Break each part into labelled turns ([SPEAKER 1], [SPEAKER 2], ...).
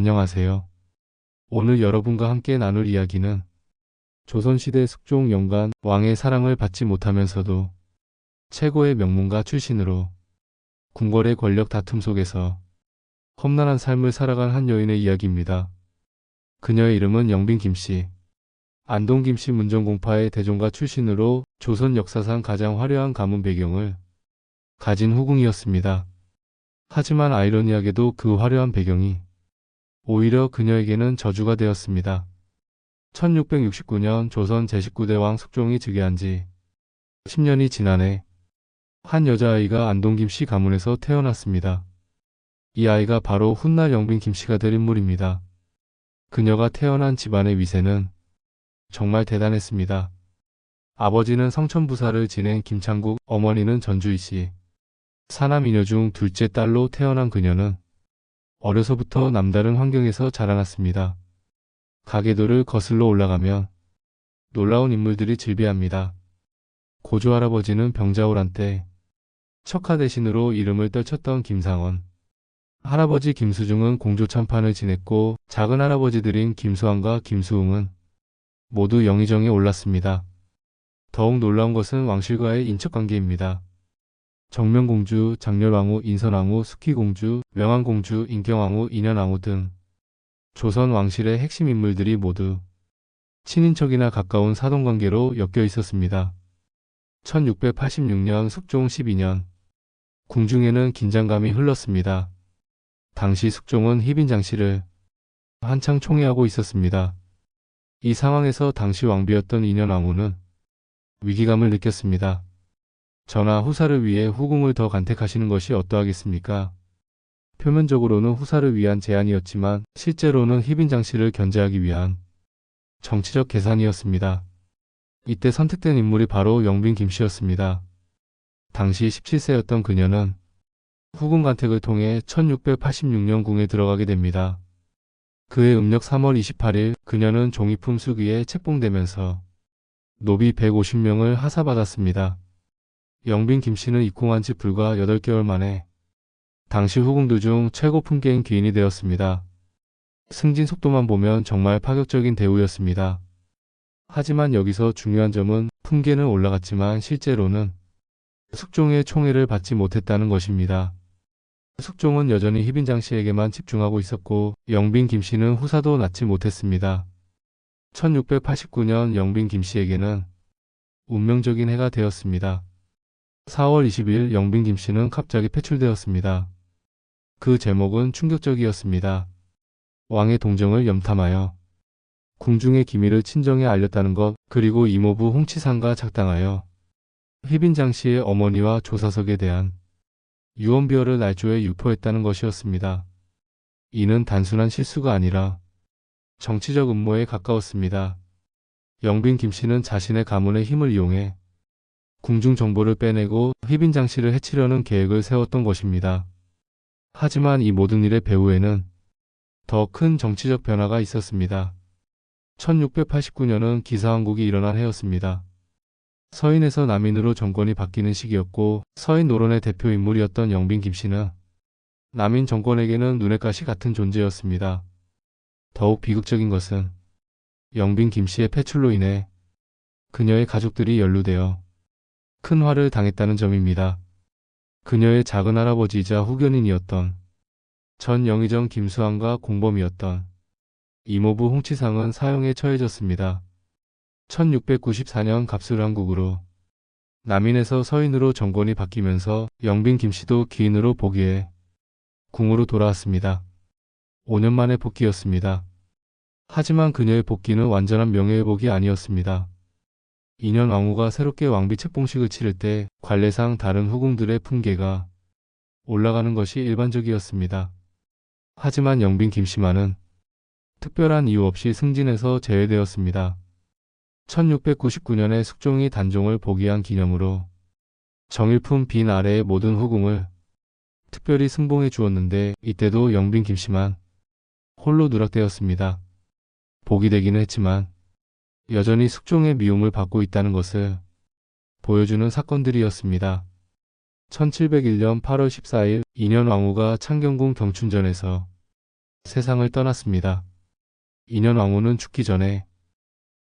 [SPEAKER 1] 안녕하세요. 오늘 여러분과 함께 나눌 이야기는 조선시대 숙종 영간 왕의 사랑을 받지 못하면서도 최고의 명문가 출신으로 궁궐의 권력 다툼 속에서 험난한 삶을 살아간 한 여인의 이야기입니다. 그녀의 이름은 영빈 김씨. 안동 김씨 문정공파의 대종가 출신으로 조선 역사상 가장 화려한 가문 배경을 가진 후궁이었습니다. 하지만 아이러니하게도 그 화려한 배경이 오히려 그녀에게는 저주가 되었습니다. 1669년 조선 제19대 왕 숙종이 즉위한 지 10년이 지난 해 한 여자아이가 안동 김씨 가문에서 태어났습니다. 이 아이가 바로 훗날 영빈 김씨가 될 인물입니다. 그녀가 태어난 집안의 위세는 정말 대단했습니다. 아버지는 성천부사를 지낸 김창국, 어머니는 전주이씨. 사남 이녀 중 둘째 딸로 태어난 그녀는 어려서부터 남다른 환경에서 자라났습니다. 가계도를 거슬러 올라가면 놀라운 인물들이 즐비합니다. 고조할아버지는 병자호란 때 척하 대신으로 이름을 떨쳤던 김상원, 할아버지 김수중은 공조참판을 지냈고 작은 할아버지들인 김수환과 김수웅은 모두 영의정에 올랐습니다. 더욱 놀라운 것은 왕실과의 인척관계입니다. 정명공주, 장렬왕후, 인선왕후, 숙희공주, 명안공주, 인경왕후, 인현왕후 등 조선 왕실의 핵심 인물들이 모두 친인척이나 가까운 사돈관계로 엮여 있었습니다. 1686년 숙종 12년 궁중에는 긴장감이 흘렀습니다. 당시 숙종은 희빈장씨를 한창 총애하고 있었습니다. 이 상황에서 당시 왕비였던 인현왕후는 위기감을 느꼈습니다. 전하 후사를 위해 후궁을 더 간택하시는 것이 어떠하겠습니까? 표면적으로는 후사를 위한 제안이었지만 실제로는 희빈장씨를 견제하기 위한 정치적 계산이었습니다. 이때 선택된 인물이 바로 영빈 김씨였습니다. 당시 17세였던 그녀는 후궁 간택을 통해 1686년 궁에 들어가게 됩니다. 그해 음력 3월 28일 그녀는 종이품 수기에 책봉되면서 노비 150명을 하사받았습니다. 영빈 김씨는 입궁한 지 불과 8개월 만에 당시 후궁들 중 최고 품계인 귀인이 되었습니다. 승진 속도만 보면 정말 파격적인 대우였습니다. 하지만 여기서 중요한 점은 품계는 올라갔지만 실제로는 숙종의 총애를 받지 못했다는 것입니다. 숙종은 여전히 희빈장씨에게만 집중하고 있었고 영빈 김씨는 후사도 낳지 못했습니다. 1689년 영빈 김씨에게는 운명적인 해가 되었습니다. 4월 20일 영빈 김씨는 갑자기 패출되었습니다. 그 제목은 충격적이었습니다. 왕의 동정을 염탐하여 궁중의 기밀을 친정에 알렸다는 것, 그리고 이모부 홍치상과 작당하여 희빈장씨의 어머니와 조사석에 대한 유언비어를 날조에 유포했다는 것이었습니다. 이는 단순한 실수가 아니라 정치적 음모에 가까웠습니다. 영빈 김씨는 자신의 가문의 힘을 이용해 궁중 정보를 빼내고 희빈장씨를 해치려는 계획을 세웠던 것입니다. 하지만 이 모든 일의 배후에는 더 큰 정치적 변화가 있었습니다. 1689년은 기사왕국이 일어난 해였습니다. 서인에서 남인으로 정권이 바뀌는 시기였고 서인 노론의 대표 인물이었던 영빈 김씨는 남인 정권에게는 눈엣 가시 같은 존재였습니다. 더욱 비극적인 것은 영빈 김씨의 패출로 인해 그녀의 가족들이 연루되어 큰 화를 당했다는 점입니다. 그녀의 작은 할아버지이자 후견인이었던 전 영의정 김수환과 공범이었던 이모부 홍치상은 사형에 처해졌습니다. 1694년 갑술왕국으로 남인에서 서인으로 정권이 바뀌면서 영빈 김씨도 귀인으로 복위해 궁으로 돌아왔습니다. 5년 만의 복귀였습니다. 하지만 그녀의 복귀는 완전한 명예회복이 아니었습니다. 인현 왕후가 새롭게 왕비 책봉식을 치를 때 관례상 다른 후궁들의 품계가 올라가는 것이 일반적이었습니다. 하지만 영빈 김씨만은 특별한 이유 없이 승진해서 제외되었습니다. 1699년에 숙종이 단종을 복위한 기념으로 정일품 빈 아래의 모든 후궁을 특별히 승봉해 주었는데 이때도 영빈 김씨만 홀로 누락되었습니다. 복이 되기는 했지만 여전히 숙종의 미움을 받고 있다는 것을 보여주는 사건들이었습니다. 1701년 8월 14일 인현 왕후가 창경궁 경춘전에서 세상을 떠났습니다. 인현 왕후는 죽기 전에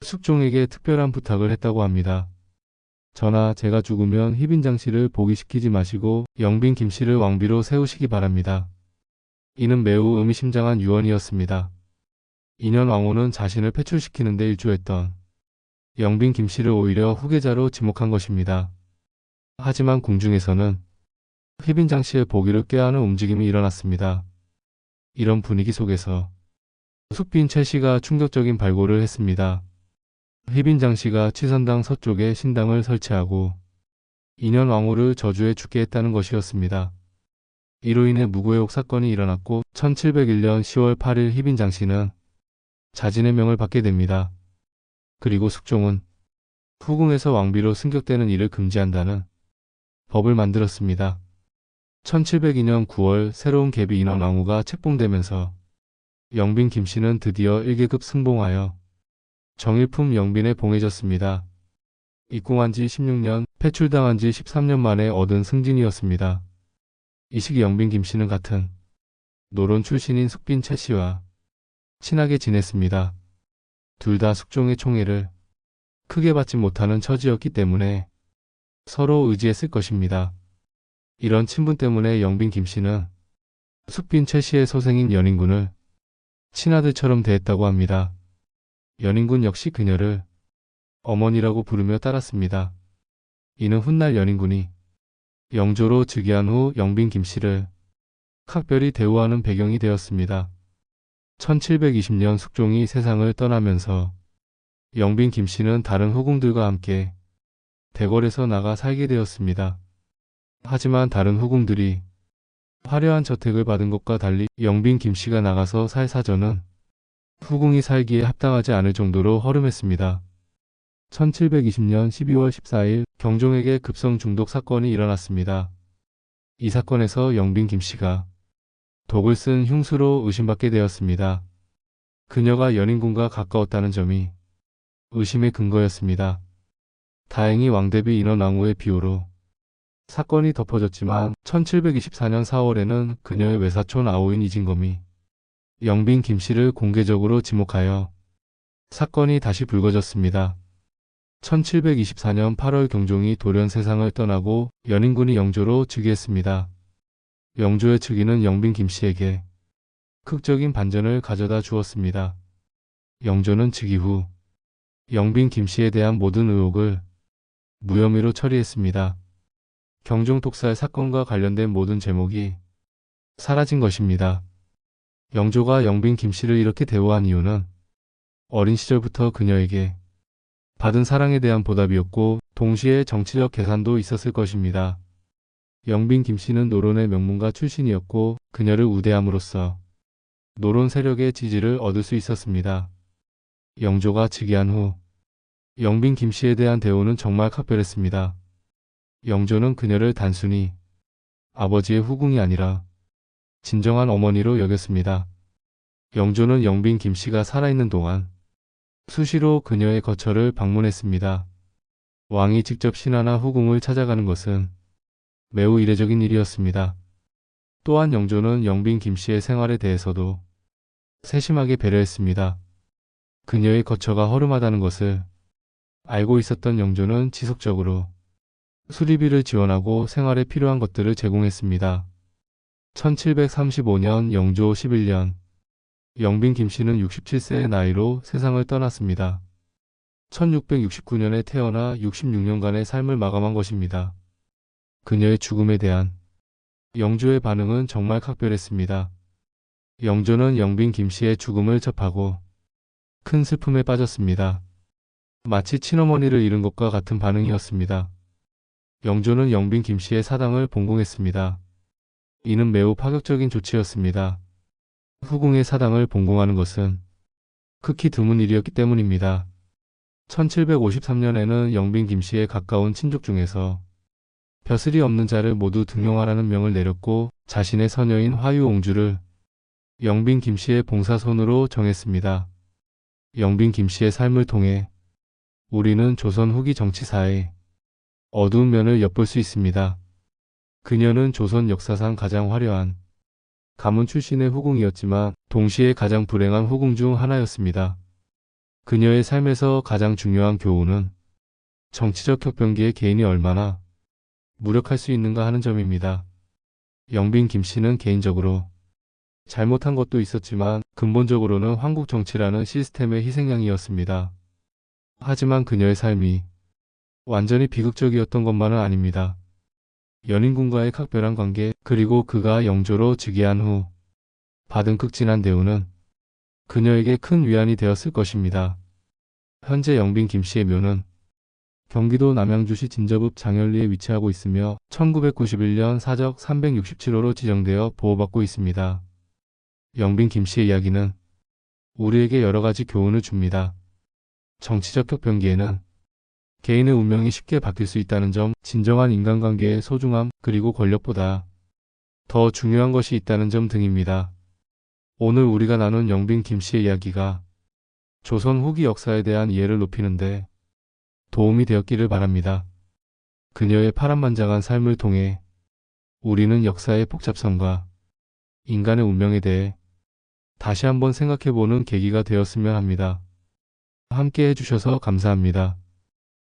[SPEAKER 1] 숙종에게 특별한 부탁을 했다고 합니다. 전하, 제가 죽으면 희빈장 씨를 복위시키지 마시고 영빈 김씨를 왕비로 세우시기 바랍니다. 이는 매우 의미심장한 유언이었습니다. 인현 왕후는 자신을 패출시키는 데 일조했던 영빈 김씨를 오히려 후계자로 지목한 것입니다. 하지만 궁중에서는 희빈장 씨의 복위를 꾀하는 움직임이 일어났습니다. 이런 분위기 속에서 숙빈 최 씨가 충격적인 발골을 했습니다. 희빈장 씨가 치선당 서쪽에 신당을 설치하고 인현 왕후를 저주해 죽게 했다는 것이었습니다. 이로 인해 무고의혹 사건이 일어났고 1701년 10월 8일 희빈장 씨는 자진의 명을 받게 됩니다. 그리고 숙종은 후궁에서 왕비로 승격되는 일을 금지한다는 법을 만들었습니다. 1702년 9월 새로운 계비 인현 왕후가 책봉되면서 영빈 김씨는 드디어 1계급 승봉하여 정일품 영빈에 봉해졌습니다. 입궁한 지 16년, 패출당한 지 13년 만에 얻은 승진이었습니다. 이 시기 영빈 김씨는 같은 노론 출신인 숙빈 최 씨와 친하게 지냈습니다. 둘 다 숙종의 총애를 크게 받지 못하는 처지였기 때문에 서로 의지했을 것입니다. 이런 친분 때문에 영빈 김씨는 숙빈 최 씨의 소생인 연인군을 친아들처럼 대했다고 합니다. 연인군 역시 그녀를 어머니라고 부르며 따랐습니다. 이는 훗날 연인군이 영조로 즉위한 후 영빈 김씨를 각별히 대우하는 배경이 되었습니다. 1720년 숙종이 세상을 떠나면서 영빈 김씨는 다른 후궁들과 함께 대궐에서 나가 살게 되었습니다. 하지만 다른 후궁들이 화려한 저택을 받은 것과 달리 영빈 김씨가 나가서 살 사정은 후궁이 살기에 합당하지 않을 정도로 허름했습니다. 1720년 12월 14일 경종에게 급성 중독 사건이 일어났습니다. 이 사건에서 영빈 김씨가 독을 쓴 흉수로 의심받게 되었습니다. 그녀가 연인군과 가까웠다는 점이 의심의 근거였습니다. 다행히 왕대비 인현 왕후의 비호로 사건이 덮어졌지만 1724년 4월에는 그녀의 외사촌 아우인 이진검이 영빈 김씨를 공개적으로 지목하여 사건이 다시 불거졌습니다. 1724년 8월 경종이 돌연 세상을 떠나고 연인군이 영조로 즉위했습니다. 영조의 즉위는 영빈 김씨에게 극적인 반전을 가져다 주었습니다. 영조는 즉위 후 영빈 김씨에 대한 모든 의혹을 무혐의로 처리했습니다. 경종 독살 사건과 관련된 모든 제목이 사라진 것입니다. 영조가 영빈 김씨를 이렇게 대우한 이유는 어린 시절부터 그녀에게 받은 사랑에 대한 보답이었고 동시에 정치적 계산도 있었을 것입니다. 영빈 김씨는 노론의 명문가 출신이었고 그녀를 우대함으로써 노론 세력의 지지를 얻을 수 있었습니다. 영조가 즉위한 후 영빈 김씨에 대한 대우는 정말 각별했습니다. 영조는 그녀를 단순히 아버지의 후궁이 아니라 진정한 어머니로 여겼습니다. 영조는 영빈 김씨가 살아있는 동안 수시로 그녀의 거처를 방문했습니다. 왕이 직접 신하나 후궁을 찾아가는 것은 매우 이례적인 일이었습니다. 또한 영조는 영빈 김씨의 생활에 대해서도 세심하게 배려했습니다. 그녀의 거처가 허름하다는 것을 알고 있었던 영조는 지속적으로 수리비를 지원하고 생활에 필요한 것들을 제공했습니다. 1735년 영조 11년 영빈 김씨는 67세의 나이로 세상을 떠났습니다. 1669년에 태어나 66년간의 삶을 마감한 것입니다. 그녀의 죽음에 대한 영조의 반응은 정말 각별했습니다. 영조는 영빈 김씨의 죽음을 접하고 큰 슬픔에 빠졌습니다. 마치 친어머니를 잃은 것과 같은 반응이었습니다. 영조는 영빈 김씨의 사당을 본공했습니다. 이는 매우 파격적인 조치였습니다. 후궁의 사당을 본공하는 것은 극히 드문 일이었기 때문입니다. 1753년에는 영빈 김씨의 가까운 친족 중에서 벼슬이 없는 자를 모두 등용하라는 명을 내렸고 자신의 서녀인 화유옹주를 영빈 김씨의 봉사손으로 정했습니다. 영빈 김씨의 삶을 통해 우리는 조선 후기 정치사의 어두운 면을 엿볼 수 있습니다. 그녀는 조선 역사상 가장 화려한 가문 출신의 후궁이었지만 동시에 가장 불행한 후궁 중 하나였습니다. 그녀의 삶에서 가장 중요한 교훈은 정치적 혁명기에 개인이 얼마나 무력할 수 있는가 하는 점입니다. 영빈 김씨는 개인적으로 잘못한 것도 있었지만 근본적으로는 한국 정치라는 시스템의 희생양이었습니다. 하지만 그녀의 삶이 완전히 비극적이었던 것만은 아닙니다. 연인군과의 각별한 관계, 그리고 그가 영조로 즉위한 후 받은 극진한 대우는 그녀에게 큰 위안이 되었을 것입니다. 현재 영빈 김씨의 묘는 경기도 남양주시 진저읍 장현리에 위치하고 있으며 1991년 사적 367호로 지정되어 보호받고 있습니다. 영빈 김씨의 이야기는 우리에게 여러 가지 교훈을 줍니다. 정치적 혁명기에는 개인의 운명이 쉽게 바뀔 수 있다는 점, 진정한 인간관계의 소중함, 그리고 권력보다 더 중요한 것이 있다는 점 등입니다. 오늘 우리가 나눈 영빈 김씨의 이야기가 조선 후기 역사에 대한 이해를 높이는데 도움이 되었기를 바랍니다. 그녀의 파란만장한 삶을 통해 우리는 역사의 복잡성과 인간의 운명에 대해 다시 한번 생각해보는 계기가 되었으면 합니다. 함께 해주셔서 감사합니다.